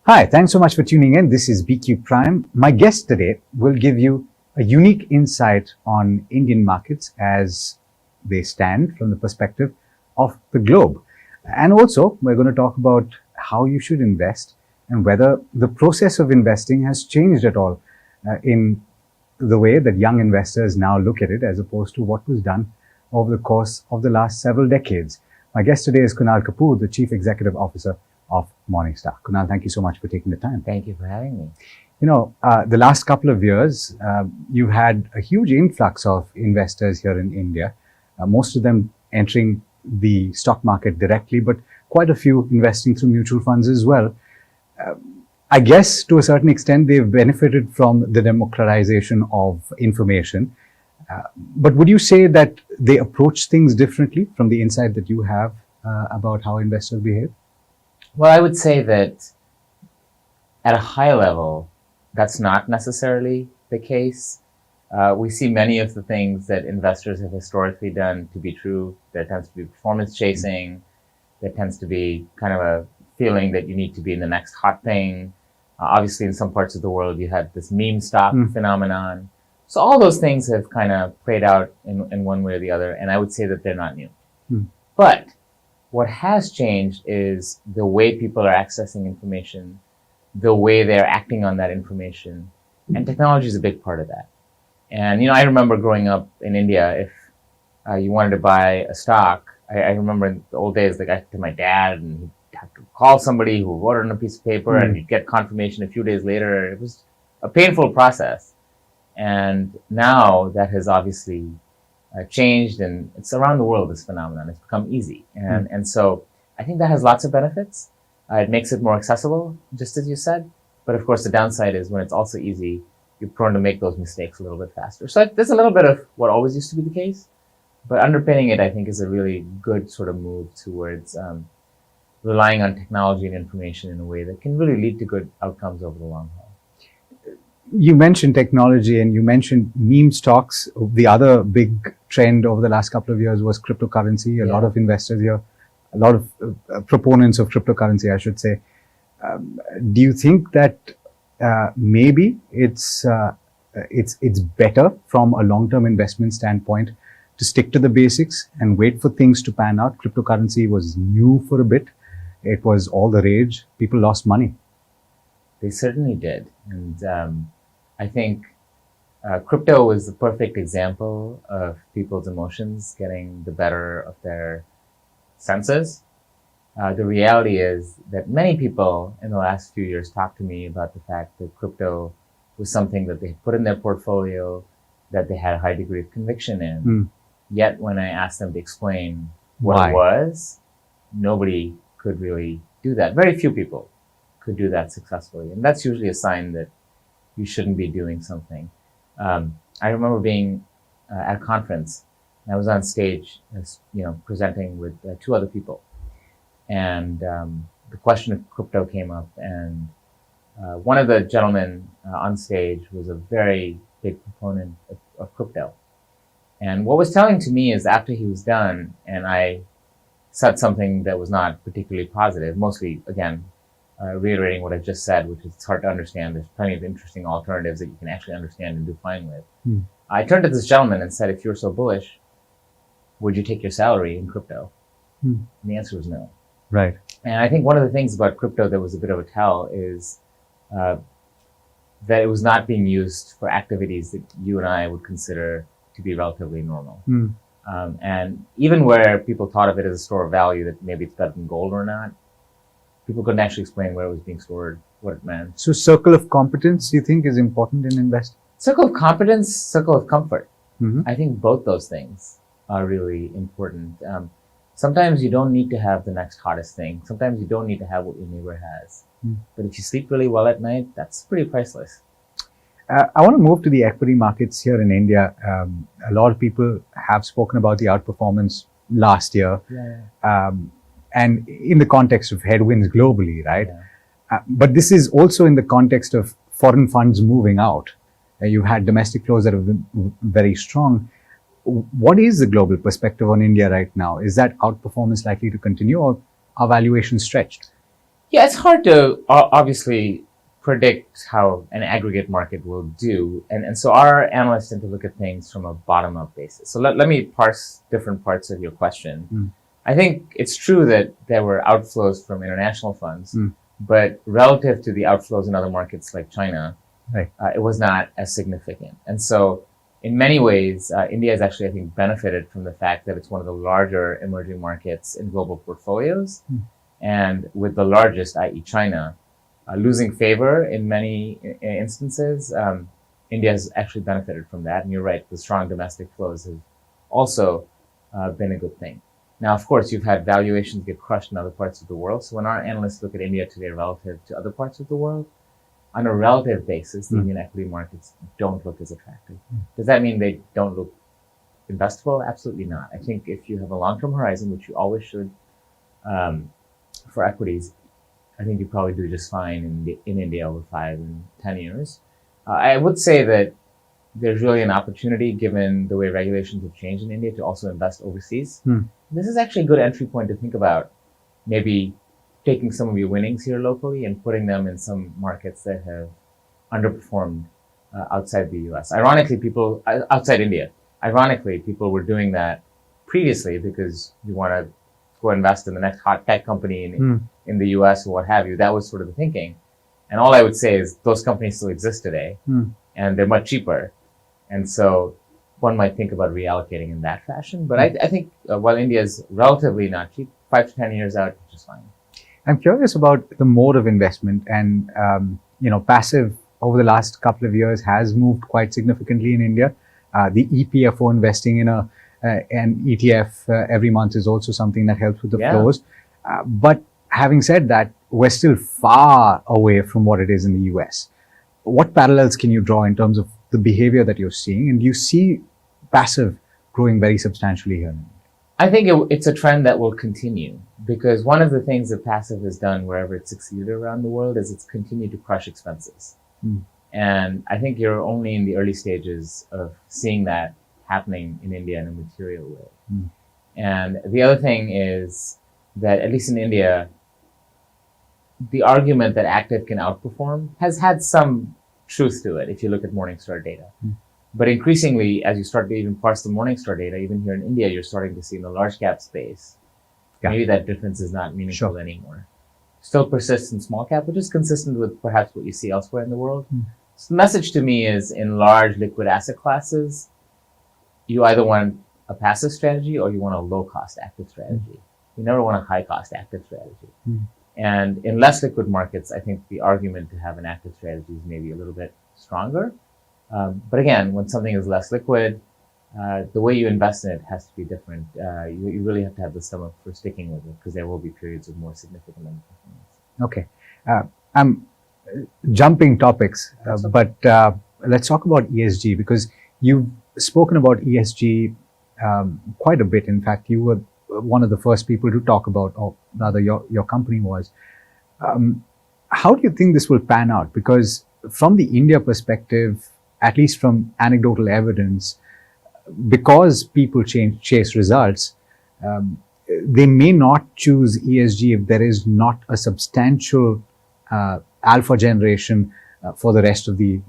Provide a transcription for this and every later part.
Hi, thanks so much for tuning in. This is BQ Prime. My guest today will give you a unique insight on Indian markets as they stand from the perspective of the globe. And also, we're going to talk about how you should invest and whether the process of investing has changed at all in the way that young investors now look at it as opposed to what was done over the course of the last several decades. My guest today is Kunal Kapoor, the Chief Executive Officer of Morningstar. Kunal, thank you so much for taking the time. Thank you for having me. You know, the last couple of years, you've had a huge influx of investors here in India, most of them entering the stock market directly, but quite a few investing through mutual funds as well. I guess to a certain extent, they've benefited from the democratization of information. But would you say that they approach things differently from the insight that you have about how investors behave? Well, I would say that at a high level, that's not necessarily the case. We see many of the things that investors have historically done to be true. There tends to be performance chasing. There tends to be kind of a feeling that you need to be in the next hot thing. Obviously, in some parts of the world, you had this meme stock phenomenon. So all those things have kind of played out in one way or the other, and I would say that they're not new. But what has changed is the way people are accessing information, the way they're acting on that information, and technology is a big part of that. And, you know, I remember growing up in India, if you wanted to buy a stock, I remember in the old days, like I to my dad, and he'd have to call somebody who wrote it on a piece of paper, and he'd get confirmation a few days later. It was a painful process. And now that has obviously changed, and it's around the world, this phenomenon. It's become easy. And so I think that has lots of benefits. It makes it more accessible, just as you said. But of course, the downside is when it's also easy, you're prone to make those mistakes a little bit faster. So there's a little bit of what always used to be the case. But underpinning it, I think, is a really good sort of move towards relying on technology and information in a way that can really lead to good outcomes over the long haul. You mentioned technology and you mentioned meme stocks. The other big trend over the last couple of years was cryptocurrency. A lot of investors here, a lot of proponents of cryptocurrency, I should say. Do you think that maybe it's better from a long-term investment standpoint to stick to the basics and wait for things to pan out? Cryptocurrency was new for a bit. It was all the rage. People lost money. They certainly did. And I think crypto was the perfect example of people's emotions getting the better of their senses. The reality is that many people in the last few years talked to me about the fact that crypto was something that they had put in their portfolio, that they had a high degree of conviction in. Yet when I asked them to explain what it was, nobody could really do that. Very few people could do that successfully. And that's usually a sign that you shouldn't be doing something. I remember being at a conference, and I was on stage, presenting with two other people. And the question of crypto came up, and one of the gentlemen on stage was a very big proponent of crypto. And what was telling to me is after he was done, and I said something that was not particularly positive, mostly, again, reiterating what I just said, which is it's hard to understand. There's plenty of interesting alternatives that you can actually understand and do fine with. I turned to this gentleman and said, if you're so bullish, would you take your salary in crypto? And the answer was no. Right. And I think one of the things about crypto that was a bit of a tell is that it was not being used for activities that you and I would consider to be relatively normal. And even where people thought of it as a store of value, that maybe it's better than gold or not, people couldn't actually explain where it was being stored, what it meant. So circle of competence, you think, is important in investing? Circle of competence, circle of comfort. I think both those things are really important. Sometimes you don't need to have the next hottest thing. Sometimes you don't need to have what your neighbor has. But if you sleep really well at night, that's pretty priceless. I want to move to the equity markets here in India. A lot of people have spoken about the outperformance last year. And in the context of headwinds globally, right? But this is also in the context of foreign funds moving out. You had domestic flows that have been very strong. What is the global perspective on India right now? Is that outperformance likely to continue, or are valuations stretched? Yeah, it's hard to obviously predict how an aggregate market will do. And so our analysts tend to look at things from a bottom-up basis. So let me parse different parts of your question. I think it's true that there were outflows from international funds, but relative to the outflows in other markets like China, Right. It was not as significant. And so in many ways, India has actually, I think, benefited from the fact that it's one of the larger emerging markets in global portfolios. And with the largest, i.e. China, losing favor in many instances, India has actually benefited from that. And you're right, the strong domestic flows have also been a good thing. Now, of course, you've had valuations get crushed in other parts of the world. So when our analysts look at India today relative to other parts of the world, on a relative basis, the Indian equity markets don't look as attractive. Does that mean they don't look investable? Absolutely not. I think if you have a long-term horizon, which you always should for equities, I think you probably do just fine in India over 5 and 10 years. I would say that there's really an opportunity, given the way regulations have changed in India, to also invest overseas. This is actually a good entry point to think about maybe taking some of your winnings here locally and putting them in some markets that have underperformed outside the US. Ironically, people outside India, people were doing that previously because you want to go invest in the next hot tech company in the US or what have you. That was sort of the thinking. And all I would say is those companies still exist today and they're much cheaper. And so one might think about reallocating in that fashion. But I think while India is relatively not cheap, 5 to 10 years out, it's just fine. I'm curious about the mode of investment, and passive over the last couple of years has moved quite significantly in India. The EPFO investing in an ETF every month is also something that helps with the flows. But having said that, we're still far away from what it is in the US. What parallels can you draw in terms of the behavior that you're seeing? And do you see passive growing very substantially here? I think it's a trend that will continue, because one of the things that passive has done wherever it's succeeded around the world is it's continued to crush expenses. And I think you're only in the early stages of seeing that happening in India in a material way. And the other thing is that, at least in India, the argument that active can outperform has had some truth to it if you look at Morningstar data. But increasingly, as you start to even parse the Morningstar data, even here in India, you're starting to see in the large cap space, maybe that difference is not meaningful anymore. Still persists in small cap, which is consistent with perhaps what you see elsewhere in the world. So the message to me is, in large liquid asset classes, you either want a passive strategy or you want a low cost active strategy. You never want a high cost active strategy. And in less liquid markets, I think the argument to have an active strategy is maybe a little bit stronger. But again, when something is less liquid, the way you invest in it has to be different. You really have to have the stomach for sticking with it, because there will be periods of more significant underperformance. Okay. I'm jumping topics, but let's talk about ESG, because you've spoken about ESG quite a bit. In fact, you were one of the first people to talk about, or rather your company was. How do you think this will pan out? Because from the India perspective, at least from anecdotal evidence, because people chase results, they may not choose ESG if there is not a substantial alpha generation for the rest of the,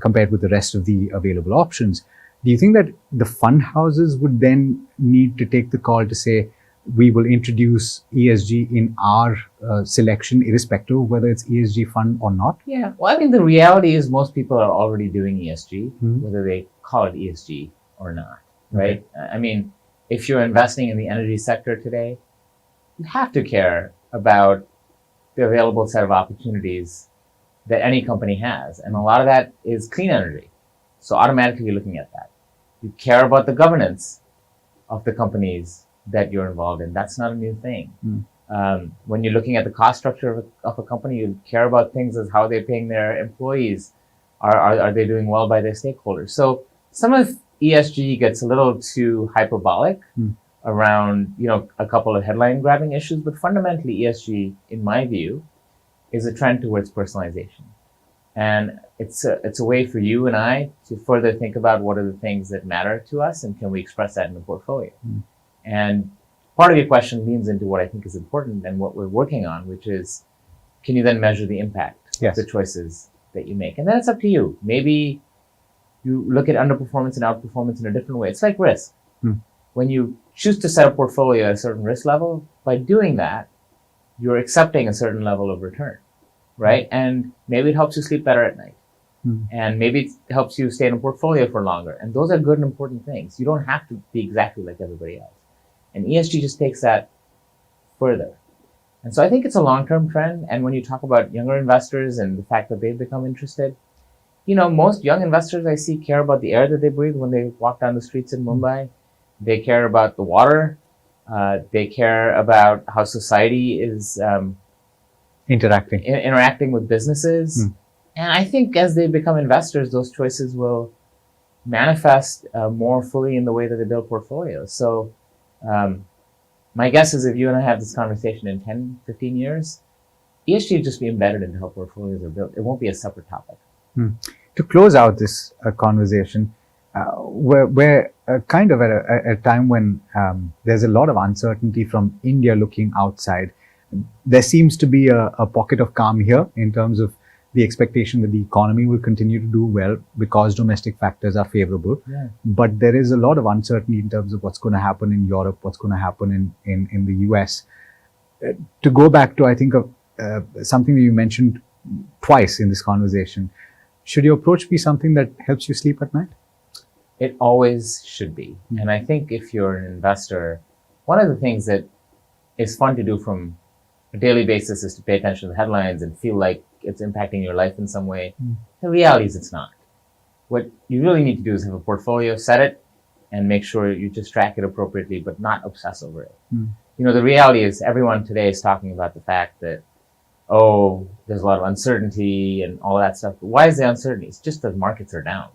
compared with the rest of the available options. Do you think that the fund houses would then need to take the call to say, we will introduce ESG in our selection, irrespective of whether it's ESG fund or not? Yeah, well, I mean, the reality is most people are already doing ESG, whether they call it ESG or not, right? I mean, if you're investing in the energy sector today, you have to care about the available set of opportunities that any company has. And a lot of that is clean energy. So automatically you're looking at that. You care about the governance of the companies that you're involved in. That's not a new thing. When you're looking at the cost structure of a company, you care about things as how they're paying their employees. Are they doing well by their stakeholders? So some of ESG gets a little too hyperbolic around, a couple of headline grabbing issues, but fundamentally ESG, in my view, is a trend towards personalization. And it's a way for you and I to further think about what are the things that matter to us and can we express that in the portfolio. And part of your question leans into what I think is important and what we're working on, which is can you then measure the impact Yes. of the choices that you make? And then it's up to you. Maybe you look at underperformance and outperformance in a different way. It's like risk. When you choose to set a portfolio at a certain risk level, by doing that, you're accepting a certain level of return, right? And maybe it helps you sleep better at night. And maybe it helps you stay in a portfolio for longer. And those are good and important things. You don't have to be exactly like everybody else. And ESG just takes that further. And so I think it's a long-term trend. And when you talk about younger investors and the fact that they've become interested, most young investors I see care about the air that they breathe when they walk down the streets in Mumbai. They care about the water. They care about how society is interacting with businesses. And I think as they become investors, those choices will manifest more fully in the way that they build portfolios. So my guess is if you and I have this conversation in 10, 15 years, ESG will just be embedded into how portfolios are built. It won't be a separate topic. To close out this conversation, we're kind of at a time when there's a lot of uncertainty from India looking outside. There seems to be a pocket of calm here in terms of the expectation that the economy will continue to do well because domestic factors are favorable. Yeah. But there is a lot of uncertainty in terms of what's going to happen in Europe, what's going to happen in the US. To go back to, I think, something that you mentioned twice in this conversation, should your approach be something that helps you sleep at night? It always should be. And I think if you're an investor, one of the things that is fun to do from a daily basis is to pay attention to the headlines and feel like it's impacting your life in some way. The reality is it's not. What you really need to do is have a portfolio, set it, and make sure you just track it appropriately, but not obsess over it. The reality is everyone today is talking about the fact that, there's a lot of uncertainty and all that stuff. But why is there uncertainty? It's just that markets are down.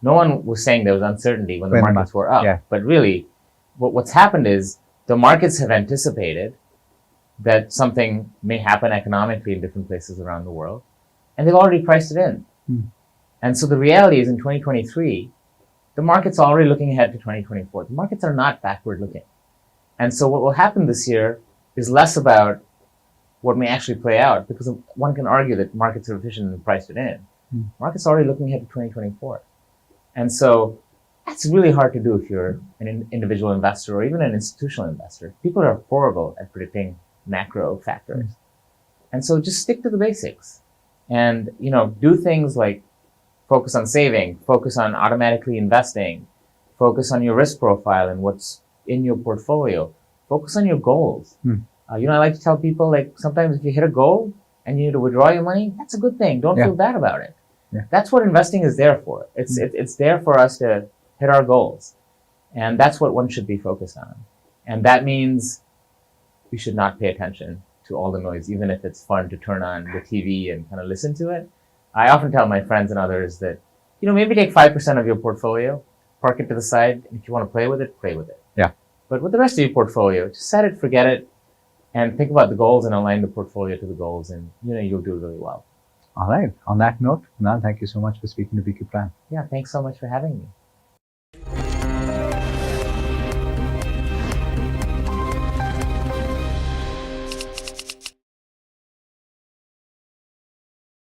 No one was saying there was uncertainty when the markets were up. Yeah. But really, what's happened is the markets have anticipated that something may happen economically in different places around the world, and they've already priced it in. And so the reality is in 2023, the market's already looking ahead to 2024. The markets are not backward looking. And so what will happen this year is less about what may actually play out, because one can argue that markets are efficient and priced it in. Market's already looking ahead to 2024. And so that's really hard to do if you're an individual investor or even an institutional investor. People are horrible at predicting macro factors. And so just stick to the basics and, do things like focus on saving, focus on automatically investing, focus on your risk profile and what's in your portfolio, focus on your goals. I like to tell people, like, sometimes if you hit a goal and you need to withdraw your money, that's a good thing. Don't feel bad about it. That's what investing is there for. It's there for us to hit our goals. And that's what one should be focused on. And that means we should not pay attention to all the noise, even if it's fun to turn on the TV and kind of listen to it. I often tell my friends and others that, maybe take 5% of your portfolio, park it to the side, and if you want to play with it, play with it. Yeah. But with the rest of your portfolio, just set it, forget it, and think about the goals and align the portfolio to the goals, and you'll do really well. All right. On that note, Kunal, thank you so much for speaking to BQ Prime. Yeah, thanks so much for having me.